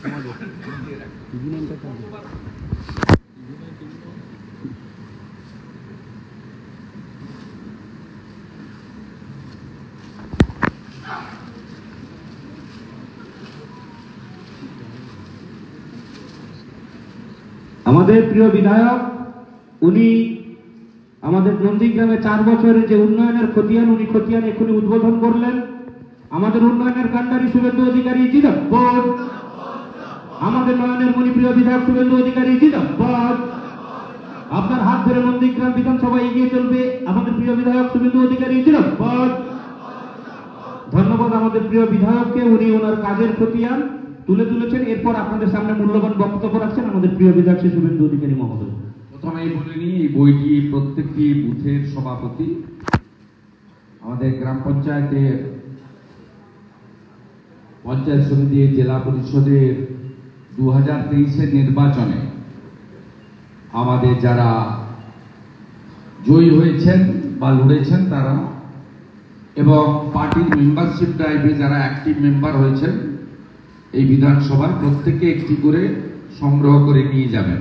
আমাদের প্রিয় বিধায়ক উনি আমাদের নন্দীগ্রামে 4 বছরের যে উন্নয়নের খতিয়ান উনি খতিয়ান এখনই উদ্বোধন করলেন। আমাদের উন্নয়নের কান্ডারি শুভেন্দু অধিকারী জিন্দাবাদ, আমাদের নয়নের মণি প্রিয় বিধায়ক শুভেন্দু অধিকারী জিন্দাবাদ। আপনার হাত ধরে নন্দীগ্রাম বিধানসভা এগিয়ে চলবে আমাদের প্রিয় বিধায়ক শুভেন্দু অধিকারী জিন্দাবাদ। ধন্যবাদ আমাদের প্রিয় বিধায়ককে, উনি ওনার কাজের খতিয়ান তুলে তুলেছেন। এরপর আপনাদের সামনে মূল্যবান বক্তব্য রাখছেন আমাদের প্রিয় বিধায়ক শুভেন্দু অধিকারী মহোদয়। প্রথমেই বলিনি, এই বইটি প্রত্যেকটি বুথের সভাপতি, আমাদের গ্রাম পঞ্চায়েতের, পঞ্চায়েত সমিতি, জেলা পরিষদের 2023-এর নির্বাচনে আমাদের যারা জয়ী হয়েছেন বা লড়েছেন তারা, এবং পার্টির মেম্বারশিপ ড্রাইভে যারা অ্যাক্টিভ মেম্বার হয়েছেন এই বিধানসভায়, প্রত্যেকে একটি করে সংগ্রহ করে নিয়ে যাবেন।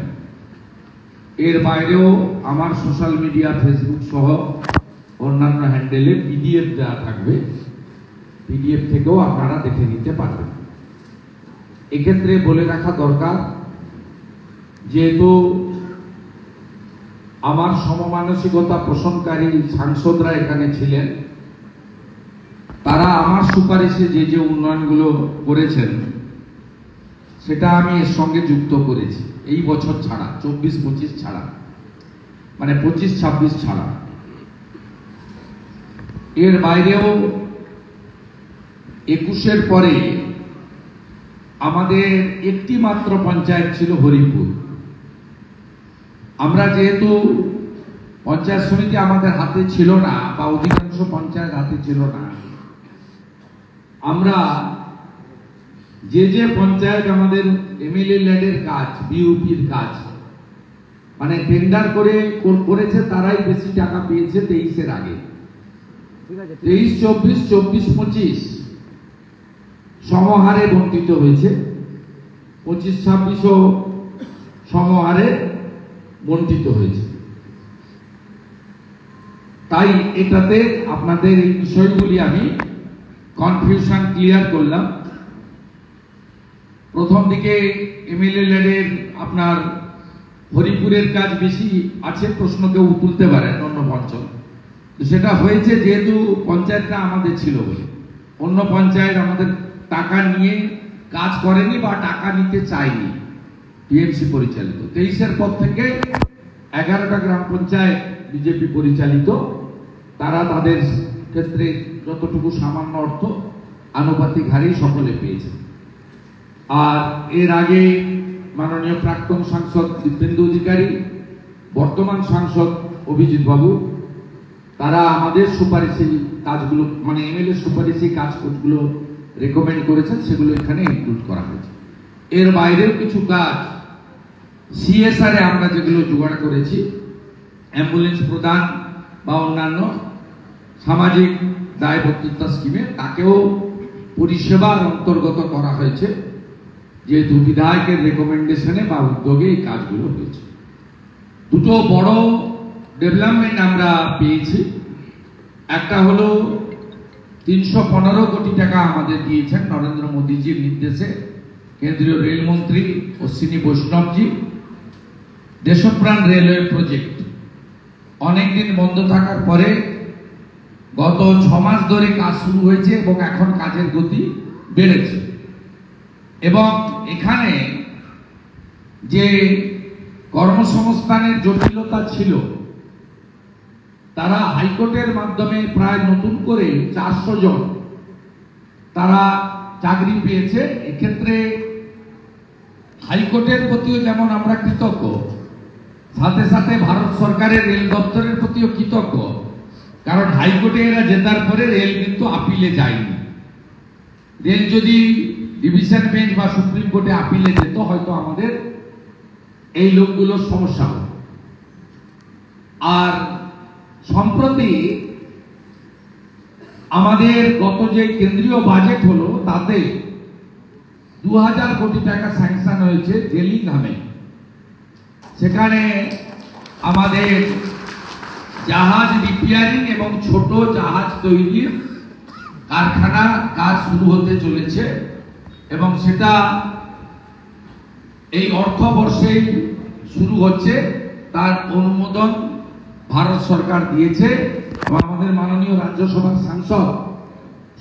এর বাইরেও আমার সোশ্যাল মিডিয়া, ফেসবুক সহ অন্যান্য হ্যান্ডেলে পিডিএফ দেওয়া থাকবে, পিডিএফ থেকেও আপনারা দেখে নিতে পারবেন। এক্ষেত্রে বলে রাখা দরকার, যেহেতু আমার সমমানসিকতা পোষণকারী সাংসদরা এখানে ছিলেন, তারা আমার সুপারিশে যে যে উন্নয়নগুলো করেছেন সেটা আমি এর সঙ্গে যুক্ত করেছি। এই বছর ছাড়া, 24-25 ছাড়া, মানে 25-26 ছাড়া। এর বাইরেও 21-এর পরে আমাদের একটি মাত্র পঞ্চায়েত ছিল হরিপুর। আমরা যেহেতু পঞ্চায়েত সমিতি আমাদের হাতে ছিল না, বা অধিকাংশ পঞ্চায়েত হাতে ছিল না, আমরা যে যে পঞ্চায়েত আমাদের এমএলএ ল্যাডের কাজ, বিউপির কাজ, মানে টেন্ডার করে করেছে, তারাই বেশি টাকা পেয়েছে 23-এর আগে। 23-24, 24-25 সমহারে বন্টিত হয়েছে, 25-26ও সমহারে বন্টিত হয়েছে। তাই এটাতে আপনাদের এই বিষয়গুলি আমি কনফিউশন ক্লিয়ার করলাম। প্রথম দিকে এমএলএ ল্যাডের আপনার হরিপুরের কাজ বেশি আছে, প্রশ্ন কেউ তুলতে পারেন অন্য পঞ্চায়েত, সেটা হয়েছে যেহেতু পঞ্চায়েতটা আমাদের ছিল বলে। অন্য পঞ্চায়েত আমাদের টাকা নিয়ে কাজ করেনি বা টাকা নিতে চায়নি, টিএমসি পরিচালিত। 23-এর পর থেকে 11টা গ্রাম পঞ্চায়েত বিজেপি পরিচালিত, তারা তাদের ক্ষেত্রে যতটুকু সামান্য অর্থ আনুপাতিক হারেই সকলে পেয়েছে। আর এর আগে মাননীয় প্রাক্তন সাংসদ দিব্যেন্দু অধিকারী, বর্তমান সাংসদ অভিজিৎ বাবু, তারা আমাদের সুপারিশে কাজগুলো, মানে এমএলএ সুপারিশে কাজগুলো রেকমেন্ড করেছেন, সেগুলো এখানে ইনক্লুড করা হয়েছে। এর বাইরেও কিছু কাজ সিএসআর এ আমরা যেগুলো জোগাড় করেছি, অ্যাম্বুলেন্স প্রদান বা অন্যান্য সামাজিক দায়বদ্ধতা স্কিমে, তাকেও পরিষেবার অন্তর্গত করা হয়েছে, যেহেতু বিধায়কের রেকমেন্ডেশনে বা উদ্যোগে এই কাজগুলো হয়েছে। দুটো বড় ডেভেলপমেন্ট আমরা পেয়েছি। একটা হলো 315 কোটি টাকা আমাদের দিয়েছেন নরেন্দ্র মোদীজির নির্দেশে কেন্দ্রীয় রেলমন্ত্রী অশ্বিনী বৈষ্ণবজি, দেশপ্রাণ রেলওয়ে প্রজেক্ট। অনেকদিন বন্ধ থাকার পরে গত 6 মাস ধরে কাজ শুরু হয়েছে এবং এখন কাজের গতি বেড়েছে। এবং এখানে যে কর্মসংস্থানের জটিলতা ছিল, তারা হাইকোর্টের মাধ্যমে প্রায় নতুন করে 400 জন তারা চাকরি পেয়েছে। এক্ষেত্রে হাইকোর্টের প্রতিও যেমন আমরা কৃতজ্ঞ, সাথে সাথে ভারত সরকারের রেল দপ্তরের প্রতিও কৃতজ্ঞ, কারণ হাইকোর্টে এরা জেতার পরে রেল কিন্তু আপিলে যায়নি। রেল যদি ডিভিশন বেঞ্চ বা সুপ্রিম কোর্টে আপিলে যেত, হয়তো আমাদের এই লোকগুলোর সমস্যা হতো। আর সম্প্রতি আমাদের গত যে কেন্দ্রীয় বাজেট হলো, তাতে 2000 কোটি টাকা স্যাংশন হয়েছে জেলিংহামে। সেখানে আমাদের জাহাজ রিপেয়ারিং এবং ছোট জাহাজ তৈরির কারখানা কাজ শুরু হতে চলেছে এবং সেটা এই অর্থবর্ষেই শুরু হচ্ছে। তার অনুমোদন ভারত সরকার দিয়েছে এবং আমাদের মাননীয় রাজ্যসভার সাংসদ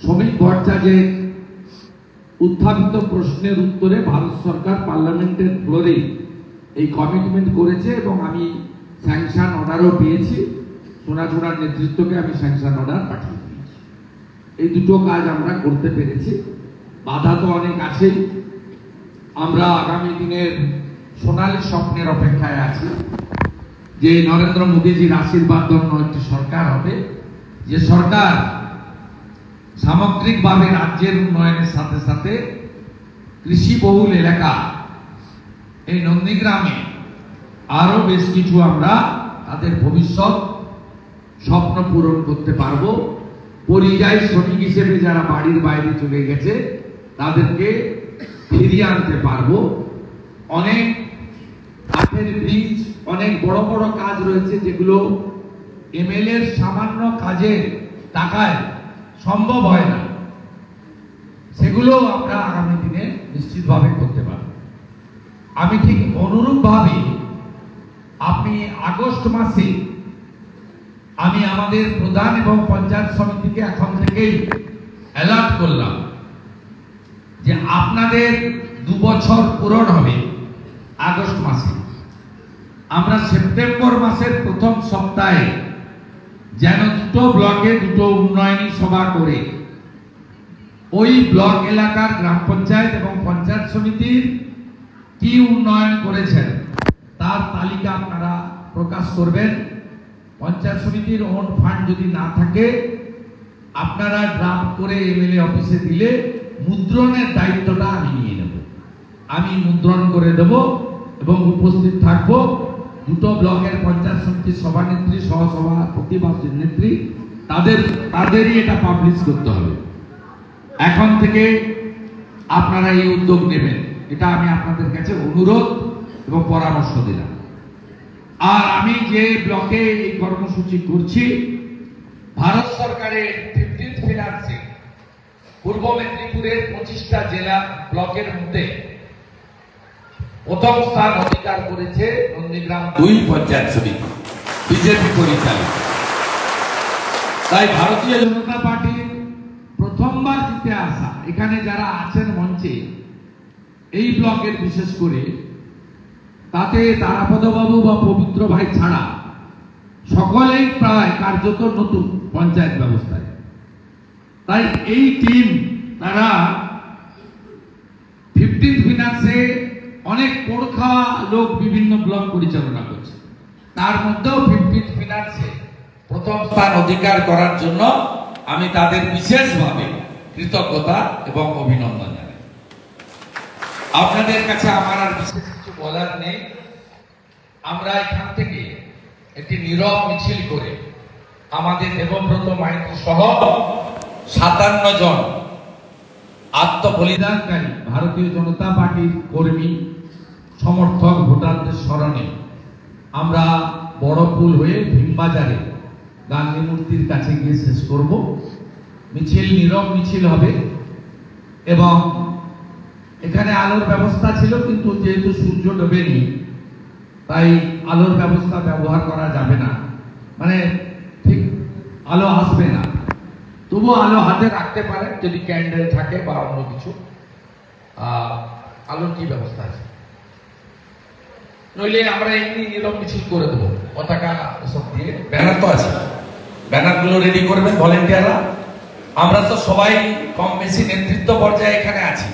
শ্রমিক ভট্টাচার্যের উত্থাপিত প্রশ্নের উত্তরে ভারত সরকার পার্লামেন্টের ফ্লোরে এই কমিটমেন্ট করেছে এবং আমি স্যাংশন অর্ডারও পেয়েছি। সোনাঝুরার নেতৃত্বকে আমি স্যাংশন অর্ডার পাঠিয়ে দিয়েছি। এই দুটো কাজ আমরা করতে পেরেছি। বাধা তো অনেক আছেই। আমরা আগামী দিনের সোনালী স্বপ্নের অপেক্ষায় আছি যে নরেন্দ্র মোদীজির আশীর্বাদ ধন্য একটি সরকার হবে, যে সরকার সামগ্রিকভাবে রাজ্যের উন্নয়নের সাথে সাথে কৃষিবহুল এলাকা এই নন্দীগ্রামে আরো বেশ কিছু আমরা তাদের ভবিষ্যৎ স্বপ্ন পূরণ করতে পারবো। পরিযায়ী শ্রমিক হিসেবে যারা বাড়ির বাইরে চলে গেছে তাদেরকে ফিরিয়ে আনতে পারবো। অনেক কাঠের ব্রিজ, অনেক বড় বড় কাজ রয়েছে যেগুলো এমএলএ এর সামান্য কাজের টাকায় সম্ভব হয় না, সেগুলো আমরা আগামী দিনে নিশ্চিতভাবে করতে পারব। আমি ঠিক অনুরূপভাবে আপনি আগস্ট মাসে আমি আমাদের প্রধান এবং পঞ্চায়েত সমিতিকে এখন থেকেই অ্যালার্ট করলাম যে আপনাদের 2 বছর পূরণ হবে আগস্ট মাসে। আমরা সেপ্টেম্বর মাসের প্রথম সপ্তাহে যেন 2টো ব্লকে 2টো উন্নয়নী সভা করে ওই ব্লক এলাকার গ্রাম পঞ্চায়েত এবং পঞ্চায়েত সমিতির কি উন্নয়ন করেছেন তার তালিকা আপনারা প্রকাশ করবেন। পঞ্চায়েত সমিতির ওন ফান্ড যদি না থাকে আপনারা ড্রাফট করে এমএলএ অফিসে দিলে মুদ্রণের দায়িত্বটা আমি নিয়ে নেব। আমি মুদ্রণ করে দেব এবং উপস্থিত থাকবো। 2টো ব্লকের পঞ্চায়েত সমিতির সভানেত্রী, সহসভাপতি বা নেত্রী তাদেরই এটা পাবলিশ করতে হবে। এখন থেকে আপনারা এই উদ্যোগ নেবেন, এটা আমি আপনাদের কাছে অনুরোধ এবং পরামর্শ দিলাম। আর আমি যে ব্লকে এই কর্মসূচি করছি, ভারত সরকারের 15th ফিনান্সে পূর্ব মেদিনীপুরের 25টা জেলা ব্লকের মধ্যে প্রথম স্থান অধিকার করেছে নন্দীগ্রাম 2 পঞ্চায়েত সমিতি, বিজেপি পরিচালিত। তাই ভারতীয় জনতা পার্টির প্রথমবার জিতে আসা এখানে যারা আছেন মঞ্চে এই ব্লকের বিশেষ করে, তাতে তারাপদবাবু বা পবিত্র ভাই ছাড়া সকলেই প্রায় কার্যত নতুন পঞ্চায়েত ব্যবস্থায়। তাই এই টিম তারা 15th ফিনান্সে অনেক পড়খা লোক বিভিন্ন ব্লক পরিচালনা করছে, তার মধ্যেও 15th ফিনান্সে প্রথম স্থান অধিকার করার জন্য আমি তাদের বিশেষভাবে কৃতজ্ঞতা এবং অভিনন্দন জানাই। আপনাদের কাছে আমার আর বিশেষ কিছু বলার নেই। আমরা এখান থেকে একটি নীরব মিছিল করে আমাদের দেবব্রত মাইতি সহ 57 জন আত্মবলিদানকারী ভারতীয় জনতা পার্টির কর্মী সমর্থক ভোটারদের স্মরণে আমরা বড়পুল হয়ে ভীমবাজারে গান্ধী মূর্তির কাছে গিয়ে শেষ করব। মিছিল নীরব মিছিল হবে এবং এখানে আলোর ব্যবস্থা ছিল, কিন্তু যেহেতু সূর্য ডোবেনি তাই আলোর ব্যবস্থা ব্যবহার করা যাবে না, মানে ঠিক আলো আসবে না। তবুও আলো হাতে রাখতে পারেন যদি ক্যান্ডেল থাকে বা অন্য কিছু। আলোর কি ব্যবস্থা আছে? নইলে আমরা এমনি নীরব মিছিল করে দেবো, পতাকা সব দিয়ে। ব্যানার তো আছে, ব্যানারগুলো রেডি করবেন ভলেন্টিয়াররা। আমরা তো সবাই কম বেশি নেতৃত্ব পর্যায়ে এখানে আছি,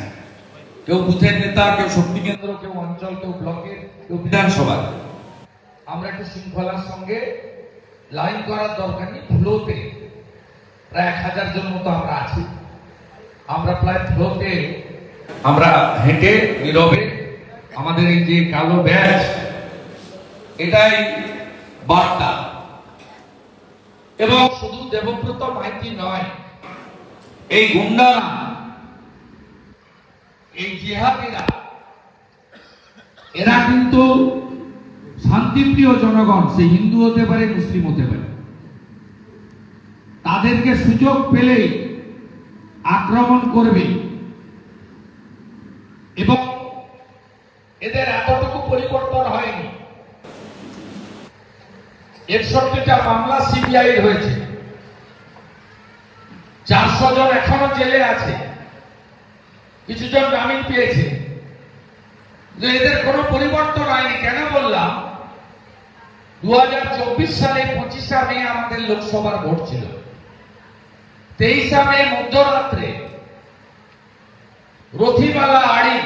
কেউ বুথের নেতা, কেউ শক্তি কেন্দ্র, কেউ অঞ্চল, কেউ ব্লকের, কেউ বিধানসভা। আমরা একটু শৃঙ্খলার সঙ্গে লাইন করার দরকার নেই। ফ্লোতে প্রায় 1000 জন মতো আমরা আছি। আমরা প্রায় ফ্লোতে আমরা হেঁটে নীরবে আমাদের এই যে কালো ব্যাচ, এটাই বার্তা। এবং শুধু দেবব্রত মাইতি নয়, এই গুন্ডারা এই জিহাদিরা এরা কিন্তু শান্তিপ্রিয় জনগণ, সে হিন্দু হতে পারে মুসলিম হতে পারে, তাদেরকে সুযোগ পেলেই আক্রমণ করবে। এবং এদের এতটুকু পরিবর্তন হয়নি। 61টা মামলা সিবিআই হয়েছে, 400 জন এখনো জেলে আছে, কিছু জন জামিন পেয়েছে। এদের কোনো পরিবর্তন হয়নি। কেন বললাম? 2024 সালে 25শে মে আমাদের লোকসভার ভোট ছিল। 23শে মে মধ্যরাত্রে রথিমালা আড়ি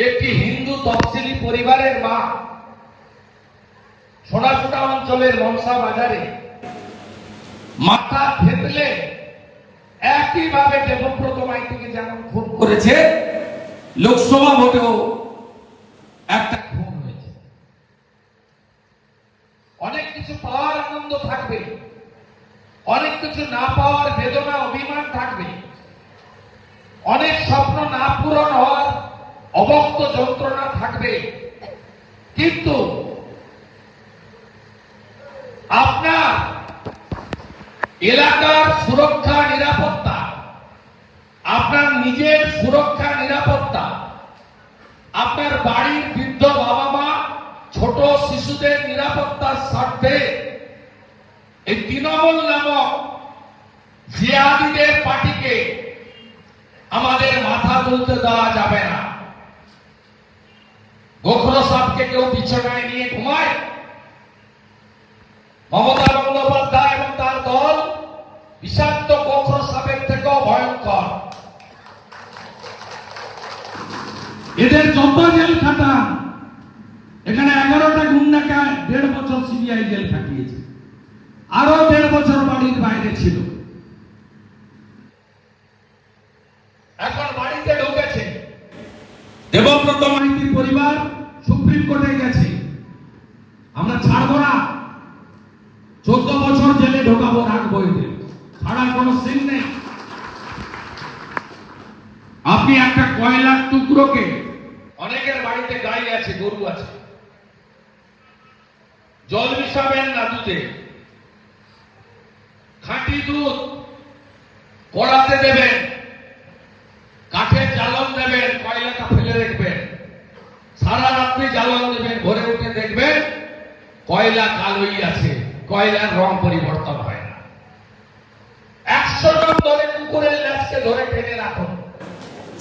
একটি হিন্দু তফসিলি পরিবারের মা সোনাচুটা অঞ্চলের মনসা বাজারে মাথা থেতলে একইভাবে দেবব্রত মাইতিকে যেমন খুন করেছে, লোকসভা ভোটেও একটা খুন হয়েছে। অনেক কিছু পাওয়ার আনন্দ থাকবে, অনেক কিছু না পাওয়ার বেদনা অভিমান থাকবে, অনেক স্বপ্ন না পূরণ হওয়ার অবক্ত যন্ত্রণা থাকবে, কিন্তু আপনার এলাকার সুরক্ষা নিরাপত্তা, আপনার নিজের সুরক্ষা নিরাপত্তা, আপনার বাড়ির বৃদ্ধ বাবা মা, ছোট শিশুদের নিরাপত্তার স্বার্থে এই তৃণমূল নামক জিহাদিদের পার্টিকে আমাদের মাথা তুলতে দেওয়া যাবে না। গোখরো সাপকে কেউ বিছানায় নিয়ে ঘুমায়? মমতা বন্দ্যোপাধ্যায় এবং তার দল বিষাক্ত গোখরো সাপের থেকেও ভয়ঙ্কর। এদের যত জেল খাটান, এখানে 11টা গুন্ডাকে 1.5 বছর সিবিআই জেল খাটিয়েছে, আরো 1.5 বছর বাড়ির বাইরে ছিল। এখন বাড়িতে ঢুকেছে। দেবব্রত মাইতির পরিবার সুপ্রিম কোর্টে গেছে, আমরা ছাড়বো না, 14 বছর জেলে ঢোকাবো, রাখবো, এদের ছাড়ার কোনো সিন নেই। আপনি একটা কয়লার টুকরোকে, অনেকের বাড়িতে গাই আছে, গরু আছে, জল মিশাবেন না দুধে, খাঁটি দুধ কড়াতে দেবেন, কাঠের জ্বালন দেবেন, কয়লাটা ফেলে রাখবেন, সারা রাত্রি জ্বালন দেবেন, ভোরে উঠে দেখবেন কয়লা কালোই আছে, কয়লার রং পরিবর্তন হয় না। 100 জন ধরে কুকুরের ল্যাজকে ধরে টেনে রাখুন,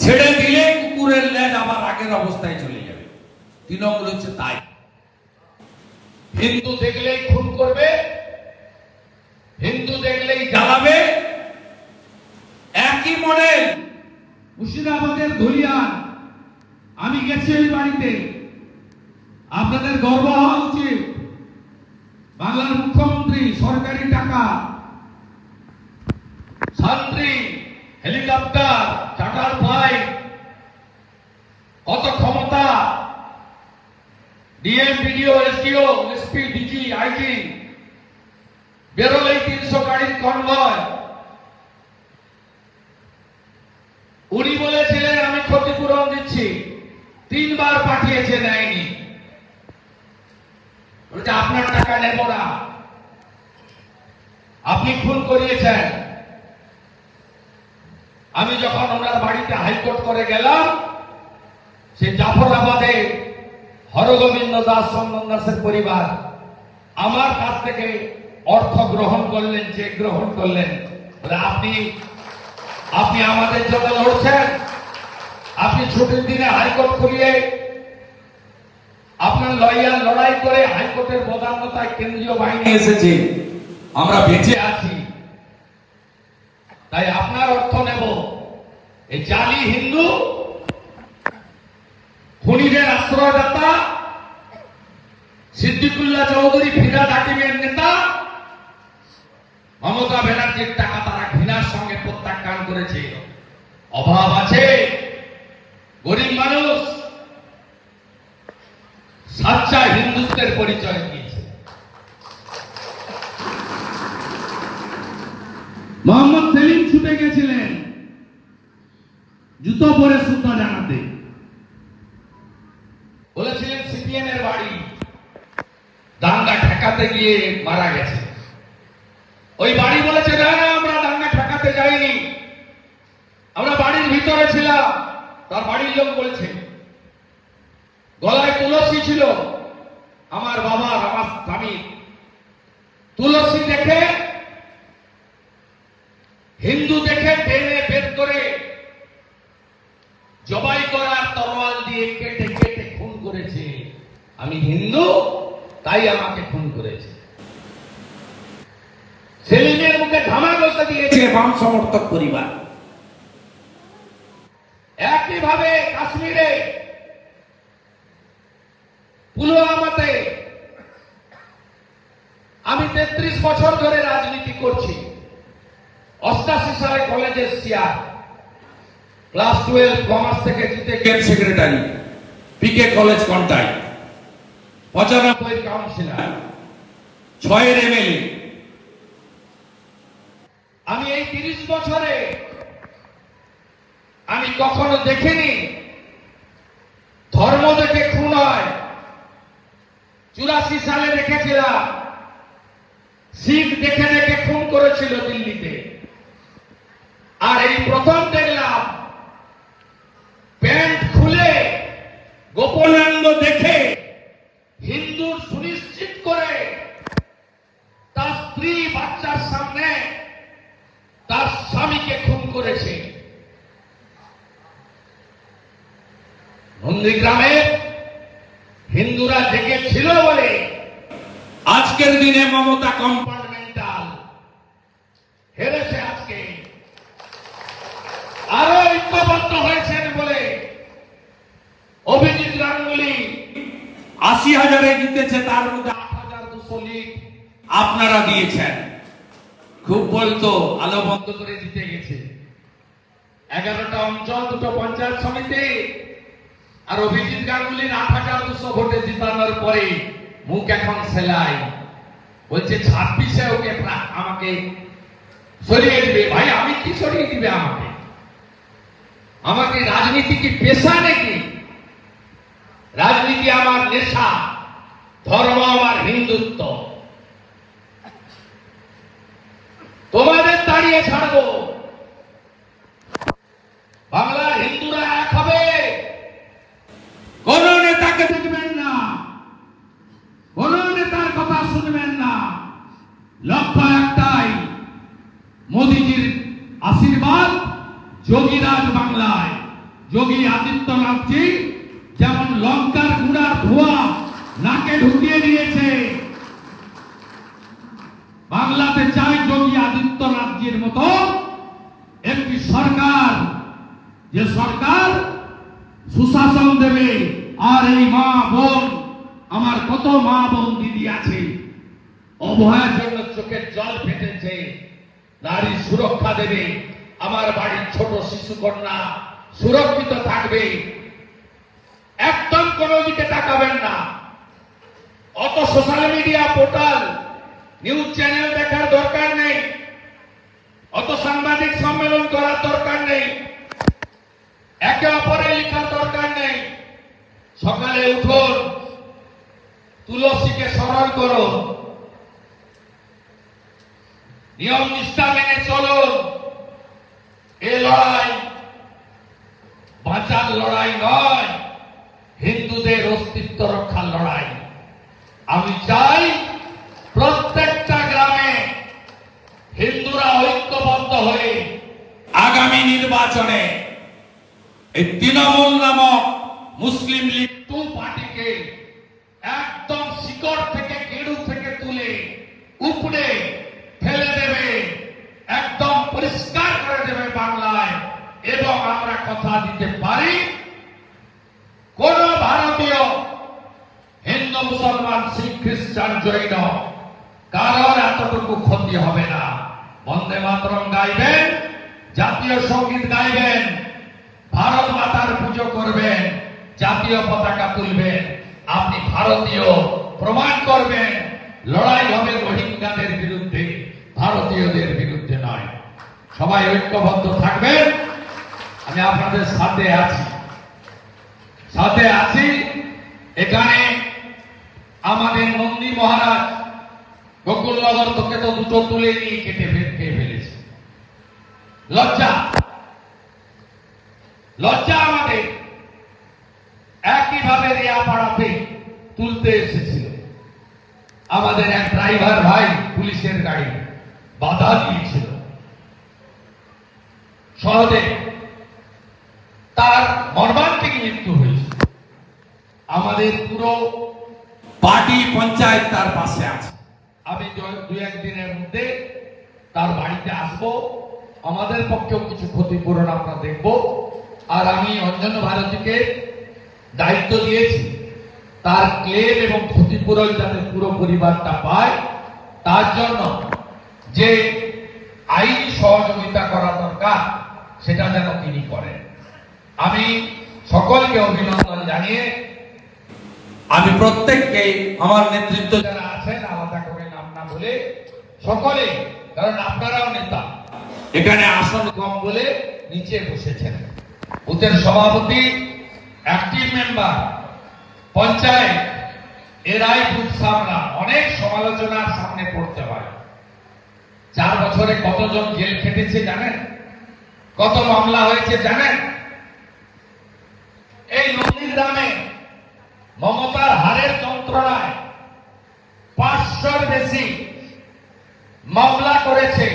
ছেড়ে দিলে কুকুরের ল্যাজ আবার আগের অবস্থায় চলে যাবে। তৃণমূল হচ্ছে তাই। হিন্দু দেখলেই খুন করবে, হিন্দু দেখলেই জ্বালাবে। একই মডেল মুর্শিদাবাদের ধুলিয়ান, আমি গেছি ওই বাড়িতে। আপনাদের গর্ব হওয়া উচিত, বাংলার মুখ্যমন্ত্রী সরকারি টাকা, ছাত্রী, হেলিকপ্টার, চার্টার ফ্লাইট, কত ক্ষমতা, DM, BDO, SDO, SP, DG, IG, বেরোলেই 300 গাড়ির কনভয়। উনি বলেছিলেন আমি ক্ষতিপূরণ দিচ্ছি, 3 বার পাঠিয়েছে, নেয়নি। বলছে আপনার টাকা নেব না, আপনি খুন করিয়েছেন। আমি যখন ওনার বাড়িতে হাইকোর্ট করে গেলাম, সে জাফরাবাদে হরগোবিন্দ দাস, চন্দন দাসের পরিবার আমার কাছ থেকে অর্থ গ্রহণ করলেন, চেক গ্রহণ করলেন। বলে আপনি আমাদের জন্য লড়ছেন, আপনি ছুটির দিনে হাইকোর্ট খুলিয়ে আপনার লয়ার লড়াই করে হাইকোর্টের প্রধানতায় কেন্দ্রীয় বাহিনী এসেছে, আমরা বেঁচে আছি, তাই আপনার অর্থ নেব। এই জালি হিন্দু, খুনিদের আশ্রয়দাতা, সিদ্দিকুল্লাহ চৌধুরী ফিরাদ হাকিমের নেতা, মমতা ব্যানার্জির টাকা তারা ঘৃণার সঙ্গে প্রত্যাখ্যান করেছে। অভাব আছে, গরিব মানুষ, সাচ্চা হিন্দুত্বের পরিচয় দিয়েছে। মোহাম্মদ সেলিম ছুটে গেছিলেন, জুতো পরে শ্রদ্ধা জানাতে। বলেছিলেন সিপিএম এর বাড়ি দাঙ্গা ঠেকাতে গিয়ে মারা গেছে। ওই বাড়ি বলেছে না, আমরা দাঙ্গা ঠেকাতে যাইনি, আমরা বাড়ির ভিতরে ছিলাম। তার বাড়ির লোক বলছে গলায় তুলসী ছিল আমার বাবার, আমার স্বামী। তুলসী দেখে, হিন্দু দেখে টেনে বের করে জবাই করার তরোয়াল দিয়ে কেটে কেটে খুন করেছে। আমি হিন্দু, তাই আমাকে খুন করেছে। সেলিমের মুখে ধামাকা দিয়েছে বাম সমর্থক পরিবার। একইভাবে কাশ্মীরে পুলওয়ামাতে আমি 33 বছর ধরে রাজনীতি করছি। 88 সালে কলেজের সিয়ার, ক্লাস 12 কমার্স থেকে জিতে গেম সেক্রেটারি, পিকে কলেজ কন্টাই, 95 কাউন্সিলর, 6 এমএলএ। আমি এই 30 বছরে আমি কখনো দেখিনি ধর্ম দেখে খুন হয়। 84 সালে দেখেছিলাম শিখ দেখে দেখে খুন করেছিল দিল্লিতে। আর এই প্রথম দেখলাম প্যান্ট খুলে গোপনাঙ্গ দেখে হিন্দু সুনিশ্চিত করে তার স্ত্রী বাচ্চার সামনে তার স্বামীকে খুন করেছে। নন্দীগ্রামে হিন্দুরা জেগে ছিল বলে আজকের দিনে মমতা কম্পার্টমেন্টাল হেরেছে। আজকে আরো ঐক্যবদ্ধ হয়েছেন বলে অভিজিৎ গাঙ্গুলি 80,000-এ জিতেছে, তার মধ্যে 8,200 লিড আপনারা দিয়েছেন। খুব বলতো আলো বন্ধ করে জিতে গেছে। 11টা অঞ্চল, 2টো পঞ্চায়েত সমিতি, আর অভিজিৎ গাঙ্গুলির 8,200 ভোটে জিতানোর পরে মুখ এখন সেলাই। বলছে 26-এ ওকে আমাকে সরিয়ে দিবে। ভাই, আমি কি সরিয়ে দিবে আমাকে? আমাকে রাজনীতি কি পেশা নাকি? রাজনীতি আমার নেশা, ধর্ম আমার হিন্দুত্ব। তোমাদের দাঁড়িয়ে ছাড়বো। বাংলার হিন্দুরা এক হবে। কোন নেতাকে দেখবেন না, কোন নেতার কথা শুনবেন না। লক্ষ্য একটাই, মোদীজির আশীর্বাদ যোগীরাজ বাংলায়। যোগী আদিত্যনাথজি যেমন লঙ্কার গুড়ার ধোঁয়া নাকে ঢুকিয়ে দিয়েছে, বাংলাতে চাই যোগী আদিত্যনাথজির মতো একটি সরকার, যে সরকার সুশাসন দেবে। আর এই মা বোন, আমার কত মা বোন দিদি আছে অভয়ার জন্য চোখের জল ফেটেছে, নারী সুরক্ষা দেবে। আমার বাড়ির ছোট শিশু কন্যা সুরক্ষিত থাকবে। একদম কোনো দিকে তাকাবেন না। অত social media portal, news channel দেখার দরকার নেই, অত সাংবাদিক সম্মেলন করার দরকার নেই, একে অপরে লেখার দরকার নেই। সকালে উঠুন, তুলসীকে স্মরণ করুন, নিয়ম নিষ্ঠা মেনে চলুন। এ লড়াই বাঁচার লড়াই নয়, হিন্দুদের অস্তিত্ব রক্ষার লড়াই। আমি চাই প্রত্যেকটা গ্রামে হিন্দুরা ঐক্যবদ্ধ হয়ে আগামী নির্বাচনে এই তৃণমূল নামক মুসলিম লীগ 2 পার্টিকে একদম শিকড় থেকে, গেড়ু থেকে তুলে উপড়ে ফেলে দেবে, একদম পরিষ্কার করে দেবে বাংলায়। এবং আমরা কথা দিতে পারি, কোন ভারতীয়, হিন্দু, মুসলমান, শিখ, খ্রিস্টান, জৈন, কারোর এতটুকু ক্ষতি হবে না। বন্দে মাতরম গাইবেন, জাতীয় সঙ্গীত গাইবেন, ভারত মাতার পুজো করবেন, জাতীয় পতাকা তুলবেন। আপনি ভারতীয় প্রমাণ করবেন। লড়াই হবে রোহিঙ্গাদের বিরুদ্ধে, ভারতীয়দের বিরুদ্ধে নয়। সবাই ঐক্যবদ্ধ থাকবেন। আমি আপনাদের সাথে আছি। এখানে আমাদের নন্দী মহারাজ গোকুলনগর থেকে তো দুটো তুলে নিয়ে কেটে ফেলেছে। লজ্জা আমাদের একইভাবে রেয়াপাড়াতে তুলতে এসেছিল। আমাদের এক ড্রাইভার ভাই পুলিশের গাড়ি বাধা দিয়েছিল, সহজে তার মর্মান্তিক মৃত্যু হয়েছে। আমাদের পুরো পার্টি পঞ্চায়েত তার পাশে আছে। আমি দু একদিনের মধ্যে তার বাড়িতে আসব, আমাদের পক্ষেও কিছু ক্ষতিপূরণ আমরা দেখব। আর আমি অঞ্জন ভারতীকে দায়িত্ব দিয়েছি তার ক্লেম এবং ক্ষতিপূরণ যাতে পুরো পরিবারটা পায়, তার জন্য যে আইনি সহযোগিতা করা দরকার সেটা যেন তিনি করেন। আমি সকলকে অভিনন্দন জানিয়ে আমি প্রত্যেককে আমার নেতৃত্ব যারা আছেন আলাদা করে নাম না বলে সকলে, কারণ আপনারাও নেতা, এখানে আসন কম বলে নিচে বসেছেন। বুথের সভাপতি, অ্যাক্টিভ মেম্বার, পঞ্চায়েত, এরাই বুথ সামলা। অনেক সমালোচনার সামনে পড়তে হয়। 4 বছরে কতজন জেল খেটেছে জানেন? কত মামলা হয়েছে জানেন? এই নন্দীগ্রামে মমতার হারের যন্ত্রণায় 500-র বেশি মামলা করেছে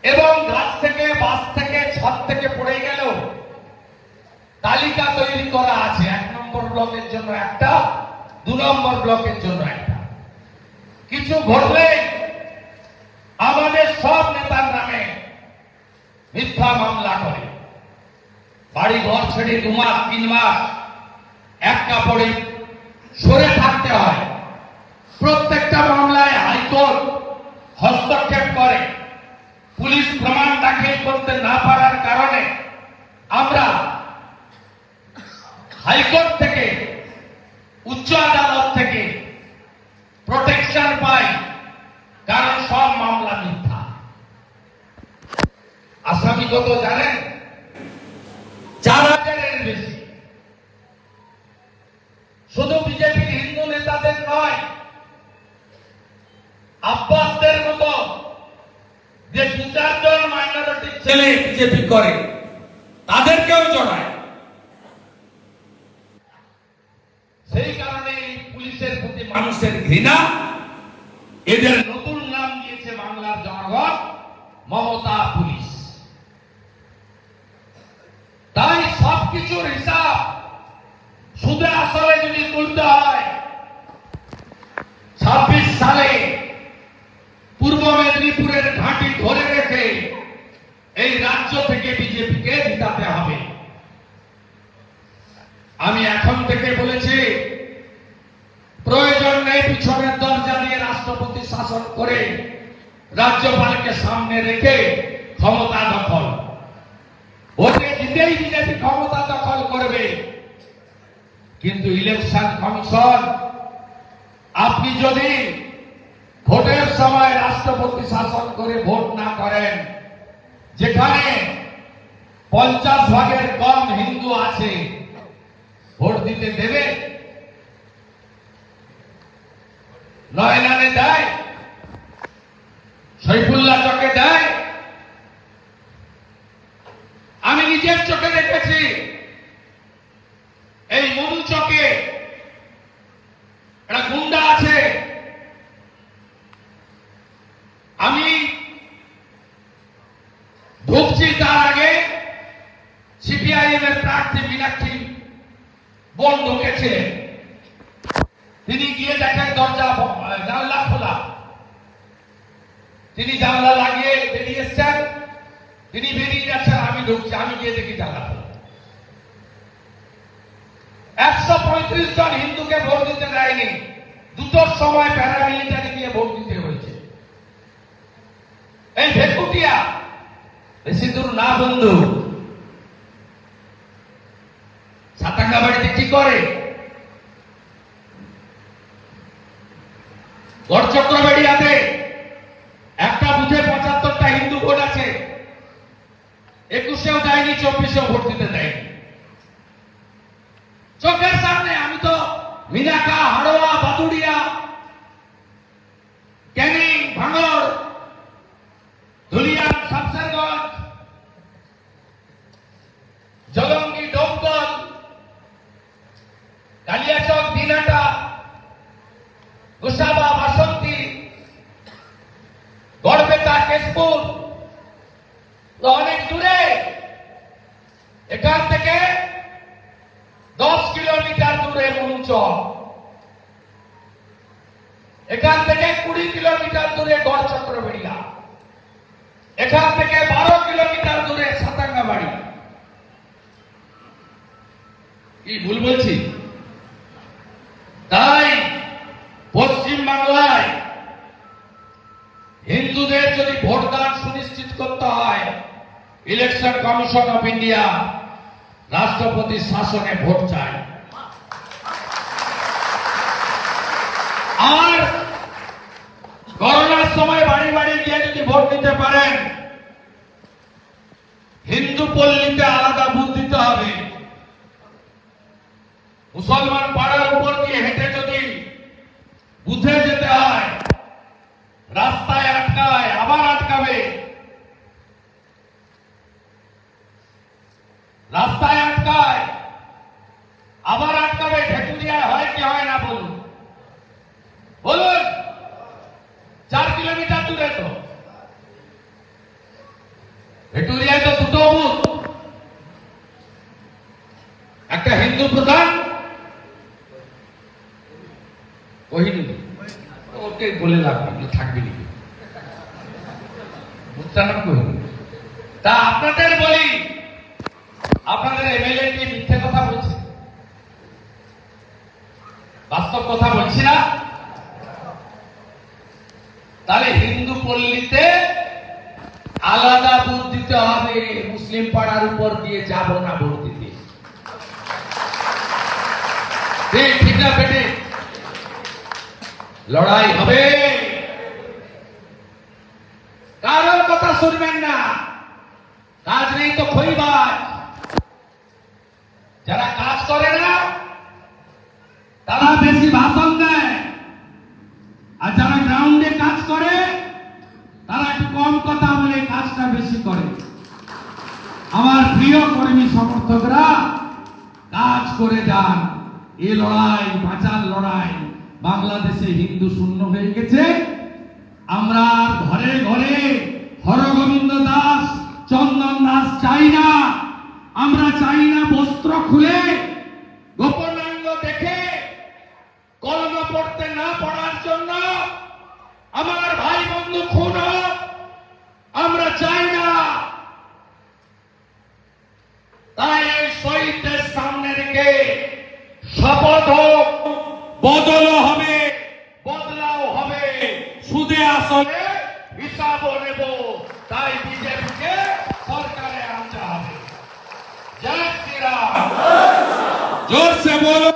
এবং গাছ থেকে, বাস থেকে, ছাদ থেকে পড়ে গেল। তালিকা তৈরি করা আছে, 1 নম্বর ব্লকের জন্য একটা, 2 নম্বর ব্লকের জন্য একটা। কিছু ঘটলে আমাদের সব নেতার নামে মিথ্যা মামলা করে। বাড়ি ঘর ছেড়ে 2 মাস 3 মাস এক কাপড়ে সরে থাকতে হয়। প্রত্যেকটা মামলায় হাইকোর্ট হস্তক্ষেপ করে। পুলিশ প্রমাণ দাখিল করতে না পারার কারণে আমরা হাইকোর্ট থেকে, উচ্চ আদালত থেকে প্রোটেকশন পাই, কারণ সব মামলা মিথ্যা। আসামি কত জানেন? 4000-এর বেশি। শুধু বিজেপির হিন্দু নেতাদের নয়, আব্বাসদের মতো যে 2-4 জন মাইনরিটি ছেলে বিজেপি করে তাদেরকেও জড়ায়। সেই কারণে এই পুলিশের প্রতি মানুষের ঘৃণা। এদের নতুন নাম দিয়েছে বাংলার জনগণ, মমতা পুলিশ। তাই সবকিছুর হিসাব সুদে আসলে যদি তুলতে হয়, 26 সালে পূর্ব মেদিনীপুরের ঘাঁটি ধরে রেখে এই রাজ্য থেকে বিজেপিকে জিতাতে হবে। আমি এখন থেকে বলেছি, প্রয়োজন নেই পিছনের দরজা দিয়ে রাষ্ট্রপতি শাসন করে রাজ্যপালকে সামনে রেখে ক্ষমতা দখল। ভোটে জিতেই বিজেপি ক্ষমতা দখল করবে। কিন্তু ইলেকশন কমিশন, আপনি যদি ভোটের সময় রাষ্ট্রপতি শাসন করে ভোট না করেন, যেখানে 50 ভাগের কম হিন্দু আছে, ভোট দিতে দেবে? নয়নানে দেয়, সৈফুল্লাহ চকে দেয়। আমি নিজের চোখে দেখেছি, এই মনু চকে একটা গুন্ডা আছে। আমি ঢুকছি তার আগে সিপিআইএম এর প্রার্থী মীনাক্ষী বোন ঢুকেছিলেন। তিনি গিয়ে দেখেন দরজা জানলা খোলা। তিনি জানলা লাগিয়ে বেরিয়ে এসছেন, তিনি বেরিয়ে যাচ্ছেন, আমি ঢুকছি, আমি গিয়ে দেখি জানলা খোলা। 135 জন হিন্দুকে ভোট দিতে দেয়নি। 2টোর সময় প্যারামিলিটারি গিয়ে ভোট দিতে হয়েছে। এই ভেকুটিয়া বেশি দূর না বন্ধু। সাতাঙ্গা বাড়িতে কি করে? গড়চক্রবাড়িয়াতে একটা বুথে 75টা হিন্দু ভোট আছে। 21 25-এও দেয়নি, 24-এও ভোট দিতে দেয়নি। চোখের সামনে আমি তো মিনাকা, হাড়োয়া, বাদুড়িয়া, ক্যানিং, ভাঙড়, ধুলিয়ান, শামশেরগঞ্জ, জলঙ্গি, ডোমকল, কালিয়াচক, দিনহাটা, গোসাবা, বাসন্তী, গড়বেতা, কেশপুর, তো অনেক দূরে। এখান থেকে 10 কিলোমিটার দূরে মনুচক, এখান থেকে 20 কিলোমিটার দূরে গড়চক্রবেড়িয়া, এখান থেকে 12 কিলোমিটার দূরে সাতাঙ্গাবাড়ি। কি ভুল বলছি? তাই পশ্চিম বাংলায় হিন্দুদের যদি ভোটদান সুনিশ্চিত করতে হয়, ইলেকশন কমিশন অফ ইন্ডিয়া রাষ্ট্রপতির শাসনে ভোট চায়। আর করোনার সময় বাড়ি বাড়ি গিয়ে যদি ভোট দিতে পারেন, হিন্দু পল্লীতে আলাদা বুথ দিতে হবে। মুসলমান পাড়ার উপর দিয়ে হেঁটে যদি বুথে যেতে হয়, রাস্তায় আটকায়, আবার আটকাবে, রাস্তায় আটকায়, আবার আটকাবে। ঢেকুরিয়ায় হয় কি হয় না বলুন, বলুন। 4 কিলোমিটার দূরে তো ভেটুরিয়ায় তো 2টো বুথ, একটা হিন্দু প্রধান, কোহিনুর, ওকে বলে লাভ নেই, থাকবে নাকি বুথটা নাম কোহিনুর। তা আপনাদের বলি, আপনাদের এমএলএ কি মিথ্যে কথা বলছে? বাস্তব কথা বলছি না? তাহলে হিন্দু পল্লীতে আলাদা ভোট দিতে হবে, মুসলিম পাড়ার উপর দিয়ে যাব না ভোট দিতে। ঠিক না বেটে? লড়াই হবে, কারোর কথা শুনবেন না। কাজ নেই তো খইবাজ। যারা কাজ করে না তারা বেশি ভাষণ দেয়, আর যারা গ্রাউন্ডে কাজ করে তারা একটু কম কথা বলে কাজটা বেশি করে। আমার প্রিয় কর্মী সমর্থকরা, কাজ করে যান। এই লড়াই, বাঁচার লড়াই। বাংলাদেশে হিন্দু শূন্য হয়ে গেছে। আমরা ঘরে ঘরে হরগোবিন্দ দাস, চন্দন দাস চাই না। আমরা চাই না বস্ত্র খুলে, গোপনাঙ্গ দেখে কলমা পড়তে না পড়ার জন্য আমার ভাই বন্ধু খুন হোক, আমরা চাই না। তাই এই শহীদদের সামনে রেখে শপথ হোক, বদলও হবে, বদলাও হবে, সুদে আসলে হিসাবও নেব। তাই বিজেপিকে সরকারে আনতে হবে। জয় শ্রীরাম। জোর সে বলো।